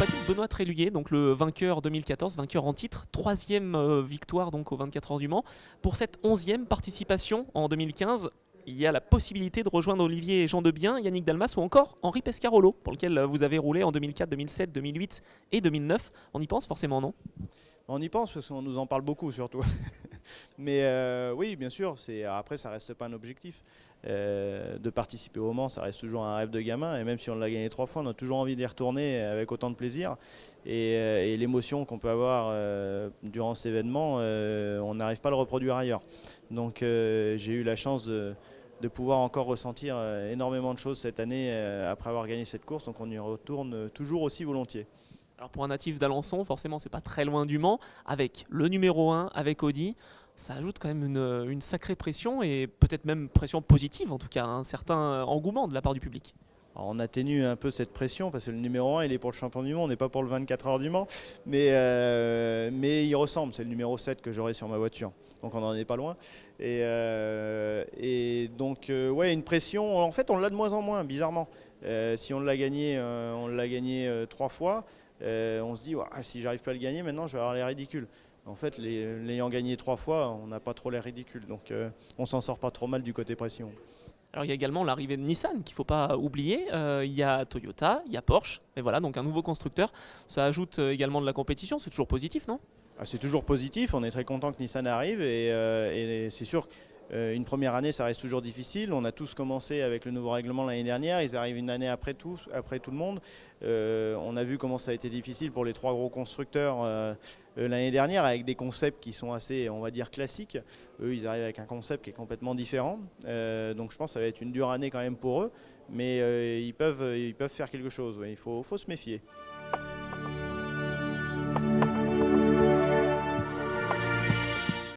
pas dit Benoît Tréluyer, donc le vainqueur 2014, vainqueur en titre, troisième victoire donc aux 24 heures du Mans. Pour cette 11e participation en 2015, il y a la possibilité de rejoindre Olivier Jean Debien, Yannick Dalmas ou encore Henri Pescarolo, pour lequel vous avez roulé en 2004, 2007, 2008 et 2009. On y pense forcément, non? On y pense parce qu'on nous en parle beaucoup surtout. Mais oui, bien sûr, après ça reste pas un objectif. De participer au Mans, ça reste toujours un rêve de gamin. Et même si on l'a gagné 3 fois, on a toujours envie d'y retourner avec autant de plaisir. Et l'émotion qu'on peut avoir durant cet événement, on n'arrive pas à le reproduire ailleurs. Donc j'ai eu la chance de pouvoir encore ressentir énormément de choses cette année après avoir gagné cette course. Donc on y retourne toujours aussi volontiers. Alors pour un natif d'Alençon, forcément c'est pas très loin du Mans, avec le numéro 1, avec Audi, ça ajoute quand même une sacrée pression et peut-être même pression positive en tout cas, un certain engouement de la part du public. Alors on atténue un peu cette pression parce que le numéro 1 il est pour le champion du monde, et pas pour le 24 heures du Mans. Mais il ressemble, c'est le numéro 7 que j'aurai sur ma voiture. Donc on n'en est pas loin. Et donc ouais, une pression, en fait on l'a de moins en moins, bizarrement. Si on l'a gagné, 3 fois, on se dit ouais, si j'arrive pas à le gagner maintenant je vais avoir l'air ridicule. En fait, l'ayant gagné 3 fois, on n'a pas trop l'air ridicule. Donc on s'en sort pas trop mal du côté pression. Alors il y a également l'arrivée de Nissan qu'il ne faut pas oublier, il y a Toyota, il y a Porsche, et voilà donc un nouveau constructeur, ça ajoute également de la compétition, c'est toujours positif, non? Ah, c'est toujours positif, on est très content que Nissan arrive et c'est sûr qu'une première année ça reste toujours difficile. On a tous commencé avec le nouveau règlement l'année dernière, ils arrivent une année après tout le monde. On a vu comment ça a été difficile pour les 3 gros constructeurs l'année dernière avec des concepts qui sont assez, on va dire, classiques. Eux ils arrivent avec un concept qui est complètement différent. Donc je pense que ça va être une dure année quand même pour eux, mais ils peuvent faire quelque chose, ouais. Il faut se méfier.